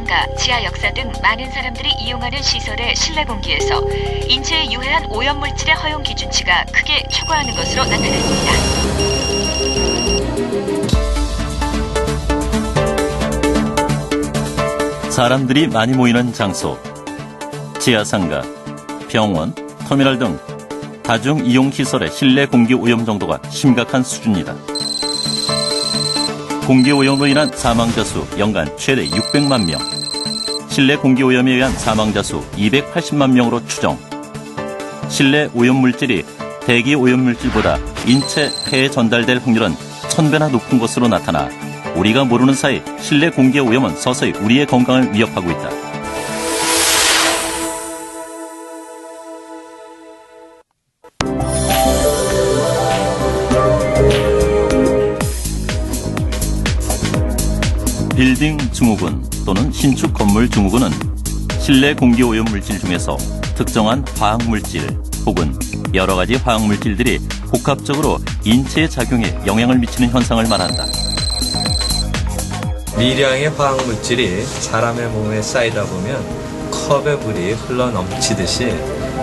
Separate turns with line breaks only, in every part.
상가, 지하 역사 등 많은 사람들이 이용하는 시설의 실내 공기에서 인체에 유해한 오염물질의 허용 기준치가 크게 초과하는 것으로 나타났습니다.
사람들이 많이 모이는 장소, 지하상가, 병원, 터미널 등 다중이용시설의 실내 공기 오염 정도가 심각한 수준이다. 공기오염으로 인한 사망자 수 연간 최대 600만 명, 실내 공기오염에 의한 사망자 수 280만 명으로 추정. 실내 오염물질이 대기 오염물질보다 인체 폐에 전달될 확률은 1000배나 높은 것으로 나타나 우리가 모르는 사이 실내 공기의 오염은 서서히 우리의 건강을 위협하고 있다. 빌딩 증후군 또는 신축 건물 증후군은 실내 공기 오염 물질 중에서 특정한 화학물질 혹은 여러 가지 화학물질들이 복합적으로 인체의 작용에 영향을 미치는 현상을 말한다.
미량의 화학물질이 사람의 몸에 쌓이다 보면 컵에 물이 흘러 넘치듯이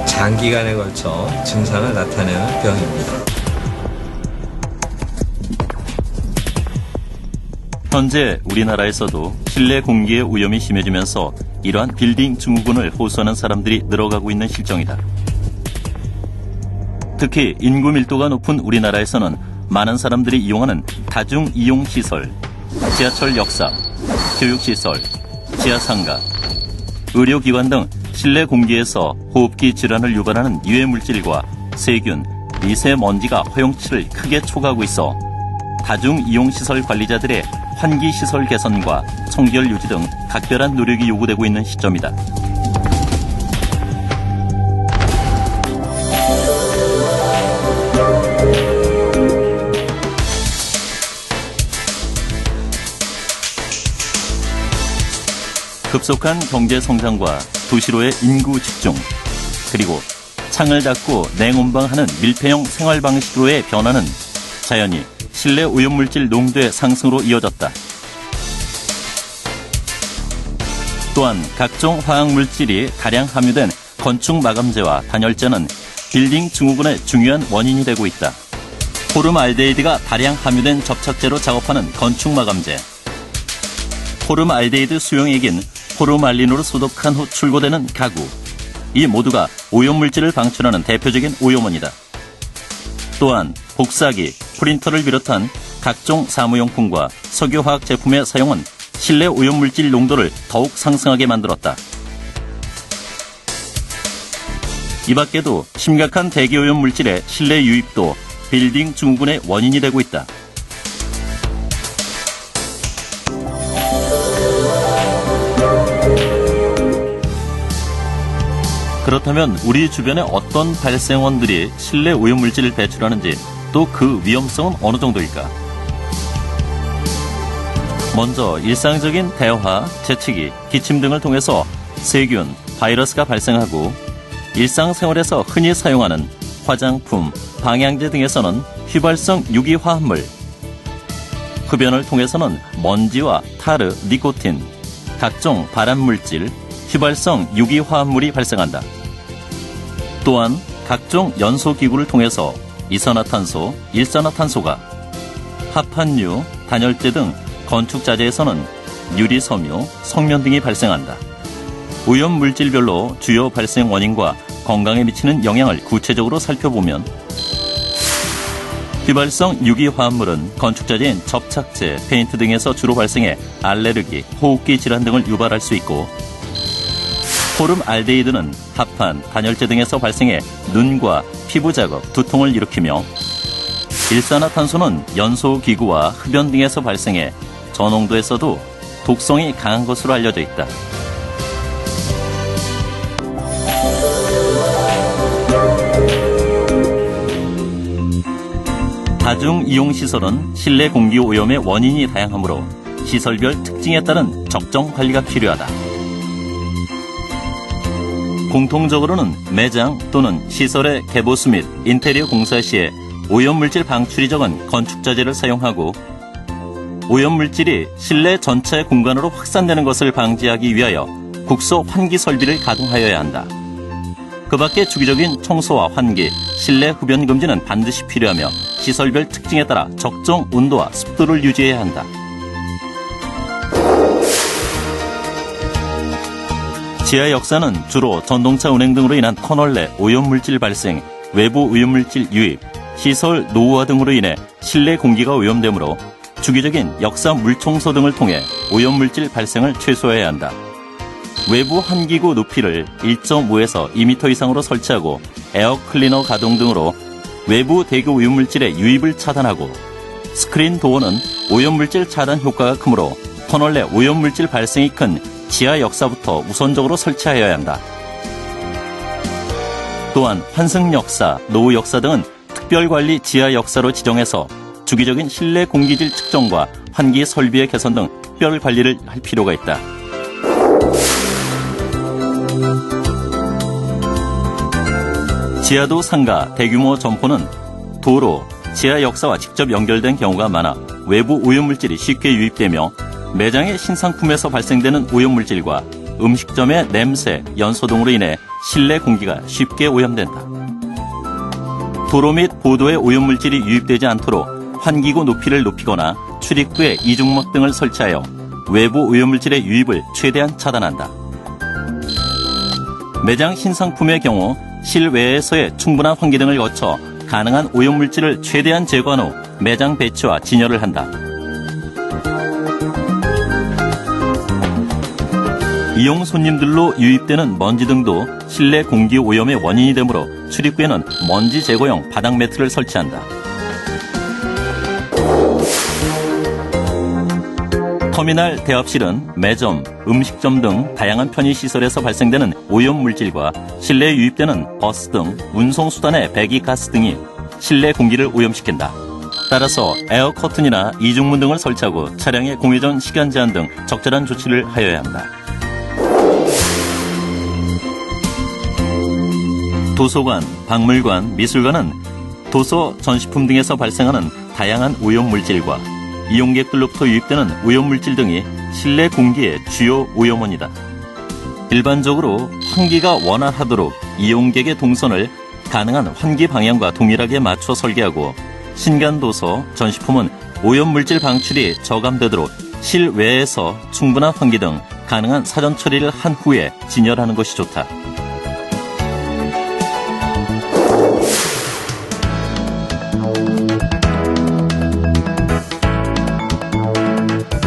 장기간에 걸쳐 증상을 나타내는 병입니다.
현재 우리나라에서도 실내 공기의 오염이 심해지면서 이러한 빌딩 증후군을 호소하는 사람들이 늘어가고 있는 실정이다. 특히 인구 밀도가 높은 우리나라에서는 많은 사람들이 이용하는 다중이용시설, 지하철 역사, 교육시설, 지하상가, 의료기관 등 실내 공기에서 호흡기 질환을 유발하는 유해물질과 세균, 미세먼지가 허용치를 크게 초과하고 있어 다중이용시설 관리자들의 환기시설 개선과 청결 유지 등 각별한 노력이 요구되고 있는 시점이다. 급속한 경제 성장과 도시로의 인구 집중, 그리고 창을 닫고 냉온방하는 밀폐형 생활 방식으로의 변화는 자연히 실내 오염물질 농도의 상승으로 이어졌다. 또한 각종 화학물질이 다량 함유된 건축 마감재와 단열재는 빌딩 증후군의 중요한 원인이 되고 있다. 포름알데히드가 다량 함유된 접착제로 작업하는 건축 마감재, 포름알데히드 수용액인 포름알린으로 소독한 후 출고되는 가구, 이 모두가 오염물질을 방출하는 대표적인 오염원이다. 또한 복사기, 프린터를 비롯한 각종 사무용품과 석유화학 제품의 사용은 실내 오염물질 농도를 더욱 상승하게 만들었다. 이 밖에도 심각한 대기오염 물질의 실내 유입도 빌딩 증후군의 원인이 되고 있다. 그렇다면 우리 주변의 어떤 발생원들이 실내 오염물질을 배출하는지 또 그 위험성은 어느 정도일까? 먼저 일상적인 대화, 재채기, 기침 등을 통해서 세균, 바이러스가 발생하고 일상생활에서 흔히 사용하는 화장품, 방향제 등에서는 휘발성 유기화합물, 흡연을 통해서는 먼지와 타르, 니코틴, 각종 발암물질, 휘발성 유기화합물이 발생한다. 또한 각종 연소기구를 통해서 이산화탄소, 일산화탄소가, 합판유, 단열재 등 건축자재에서는 유리섬유, 석면 등이 발생한다. 오염물질별로 주요 발생 원인과 건강에 미치는 영향을 구체적으로 살펴보면 휘발성 유기화합물은 건축자재인 접착제, 페인트 등에서 주로 발생해 알레르기, 호흡기 질환 등을 유발할 수 있고, 포름알데히드는 합판, 단열재 등에서 발생해 눈과 피부 자극, 두통을 일으키며, 일산화탄소는 연소기구와 흡연 등에서 발생해 저농도에서도 독성이 강한 것으로 알려져 있다. 다중이용시설은 실내 공기 오염의 원인이 다양하므로 시설별 특징에 따른 적정 관리가 필요하다. 공통적으로는 매장 또는 시설의 개보수 및 인테리어 공사 시에 오염물질 방출이 적은 건축자재를 사용하고, 오염물질이 실내 전체 공간으로 확산되는 것을 방지하기 위하여 국소 환기 설비를 가동하여야 한다. 그 밖에 주기적인 청소와 환기, 실내 흡연 금지는 반드시 필요하며 시설별 특징에 따라 적정 온도와 습도를 유지해야 한다. 지하 역사는 주로 전동차 운행 등으로 인한 터널 내 오염물질 발생, 외부 오염물질 유입, 시설 노후화 등으로 인해 실내 공기가 오염되므로 주기적인 역사 물청소 등을 통해 오염물질 발생을 최소화해야 한다. 외부 환기구 높이를 1.5에서 2m 이상으로 설치하고 에어 클리너 가동 등으로 외부 대기 오염물질의 유입을 차단하고, 스크린 도어는 오염물질 차단 효과가 크므로 터널 내 오염물질 발생이 큰 지하 역사부터 우선적으로 설치하여야 한다. 또한 환승 역사, 노후 역사 등은 특별관리 지하 역사로 지정해서 주기적인 실내 공기질 측정과 환기 설비의 개선 등 특별 관리를 할 필요가 있다. 지하도 상가, 대규모 점포는 도로, 지하 역사와 직접 연결된 경우가 많아 외부 오염물질이 쉽게 유입되며 매장의 신상품에서 발생되는 오염물질과 음식점의 냄새, 연소 등으로 인해 실내 공기가 쉽게 오염된다. 도로 및 보도에 오염물질이 유입되지 않도록 환기구 높이를 높이거나 출입구에 이중막 등을 설치하여 외부 오염물질의 유입을 최대한 차단한다. 매장 신상품의 경우 실외에서의 충분한 환기 등을 거쳐 가능한 오염물질을 최대한 제거한 후 매장 배치와 진열을 한다. 이용 손님들로 유입되는 먼지 등도 실내 공기 오염의 원인이 되므로 출입구에는 먼지 제거용 바닥 매트를 설치한다. 터미널 대합실은 매점, 음식점 등 다양한 편의시설에서 발생되는 오염물질과 실내에 유입되는 버스 등 운송수단의 배기가스 등이 실내 공기를 오염시킨다. 따라서 에어 커튼이나 이중문 등을 설치하고 차량의 공회전 시간 제한 등 적절한 조치를 하여야 한다. 도서관, 박물관, 미술관은 도서, 전시품 등에서 발생하는 다양한 오염물질과 이용객들로부터 유입되는 오염물질 등이 실내 공기의 주요 오염원이다. 일반적으로 환기가 원활하도록 이용객의 동선을 가능한 환기 방향과 동일하게 맞춰 설계하고, 신간도서, 전시품은 오염물질 방출이 저감되도록 실외에서 충분한 환기 등 가능한 사전 처리를 한 후에 진열하는 것이 좋다.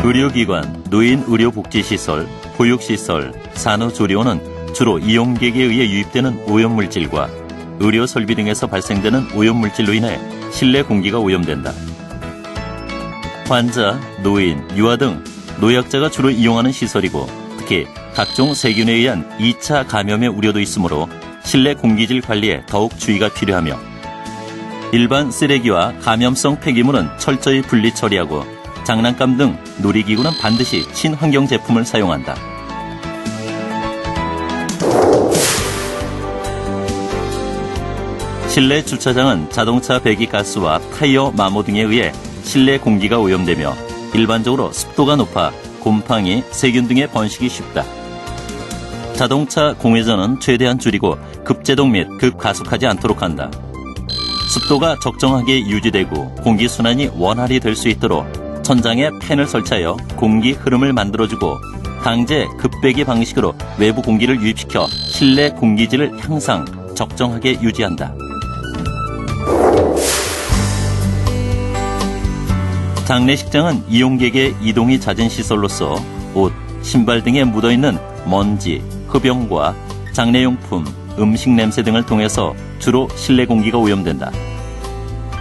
의료기관, 노인의료복지시설, 보육시설, 산후조리원은 주로 이용객에 의해 유입되는 오염물질과 의료설비 등에서 발생되는 오염물질로 인해 실내 공기가 오염된다. 환자, 노인, 유아 등 노약자가 주로 이용하는 시설이고, 특히 각종 세균에 의한 2차 감염의 우려도 있으므로 실내 공기질 관리에 더욱 주의가 필요하며, 일반 쓰레기와 감염성 폐기물은 철저히 분리 처리하고 장난감 등 놀이기구는 반드시 친환경 제품을 사용한다. 실내 주차장은 자동차 배기가스와 타이어 마모 등에 의해 실내 공기가 오염되며 일반적으로 습도가 높아 곰팡이, 세균 등의 번식이 쉽다. 자동차 공회전은 최대한 줄이고 급제동 및 급가속하지 않도록 한다. 습도가 적정하게 유지되고 공기순환이 원활히 될 수 있도록 천장에 팬을 설치하여 공기 흐름을 만들어주고, 강제 급배기 방식으로 외부 공기를 유입시켜 실내 공기질을 항상 적정하게 유지한다. 장례식장은 이용객의 이동이 잦은 시설로서 옷, 신발 등에 묻어있는 먼지, 흡연과 장례용품, 음식 냄새 등을 통해서 주로 실내 공기가 오염된다.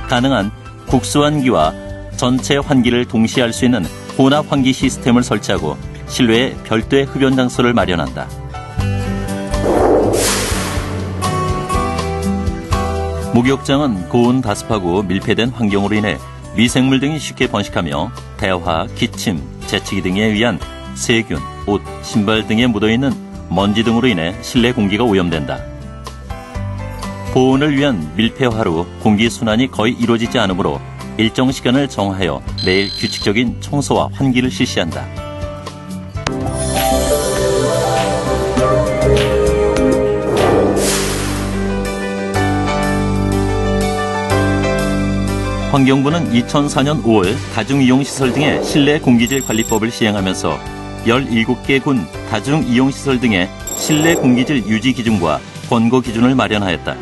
가능한 국수환기와 전체 환기를 동시에 할 수 있는 혼합 환기 시스템을 설치하고 실외에 별도의 흡연 장소를 마련한다. 목욕장은 고온 다습하고 밀폐된 환경으로 인해 미생물 등이 쉽게 번식하며 대화, 기침, 재채기 등에 의한 세균, 옷, 신발 등에 묻어있는 먼지 등으로 인해 실내 공기가 오염된다. 보온을 위한 밀폐화로 공기순환이 거의 이루어지지 않으므로 일정 시간을 정하여 매일 규칙적인 청소와 환기를 실시한다. 환경부는 2004년 5월 다중이용시설 등의 실내 공기질 관리법을 시행하면서 17개 군 다중이용시설 등의 실내 공기질 유지 기준과 권고 기준을 마련하였다.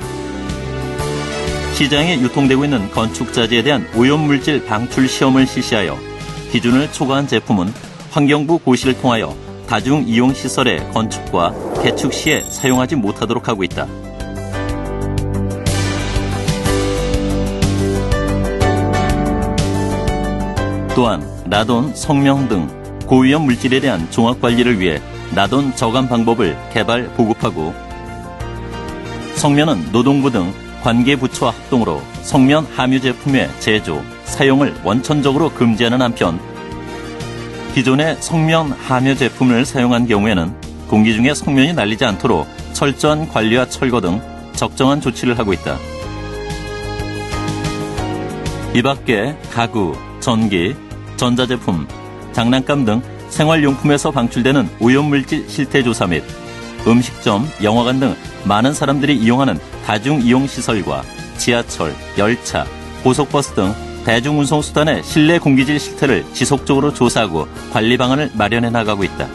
시장에 유통되고 있는 건축자재에 대한 오염물질 방출 시험을 실시하여 기준을 초과한 제품은 환경부 고시를 통하여 다중이용시설의 건축과 개축 시에 사용하지 못하도록 하고 있다. 또한 라돈, 성명 등 고위험 물질에 대한 종합관리를 위해 라돈 저감 방법을 개발, 보급하고 성면은 노동부 등 관계부처와 합동으로 성면 함유 제품의 제조, 사용을 원천적으로 금지하는 한편 기존의 성면 함유 제품을 사용한 경우에는 공기 중에 성면이 날리지 않도록 철저한 관리와 철거 등 적정한 조치를 하고 있다. 이 밖에 가구, 전기, 전자제품, 장난감 등 생활용품에서 방출되는 오염물질 실태조사 및 음식점, 영화관 등 많은 사람들이 이용하는 다중이용시설과 지하철, 열차, 고속버스 등 대중운송수단의 실내 공기질 실태를 지속적으로 조사하고 관리 방안을 마련해 나가고 있다.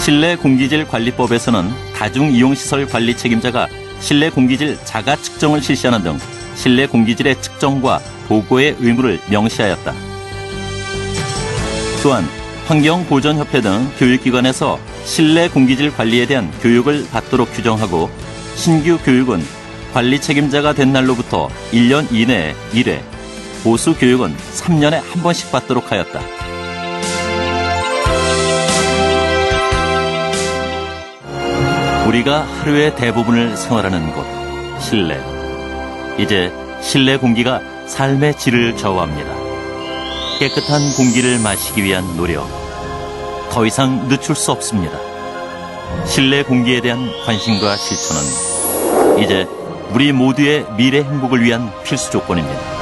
실내 공기질 관리법에서는 다중이용시설 관리 책임자가 실내 공기질 자가 측정을 실시하는 등 실내 공기질의 측정과 보고의 의무를 명시하였다. 또한 환경보전협회 등 교육기관에서 실내 공기질 관리에 대한 교육을 받도록 규정하고 신규 교육은 관리 책임자가 된 날로부터 1년 이내에 1회, 보수 교육은 3년에 한 번씩 받도록 하였다. 우리가 하루의 대부분을 생활하는 곳, 실내. 이제 실내 공기가 삶의 질을 좌우합니다. 깨끗한 공기를 마시기 위한 노력. 더 이상 늦출 수 없습니다. 실내 공기에 대한 관심과 실천은 이제 우리 모두의 미래 행복을 위한 필수 조건입니다.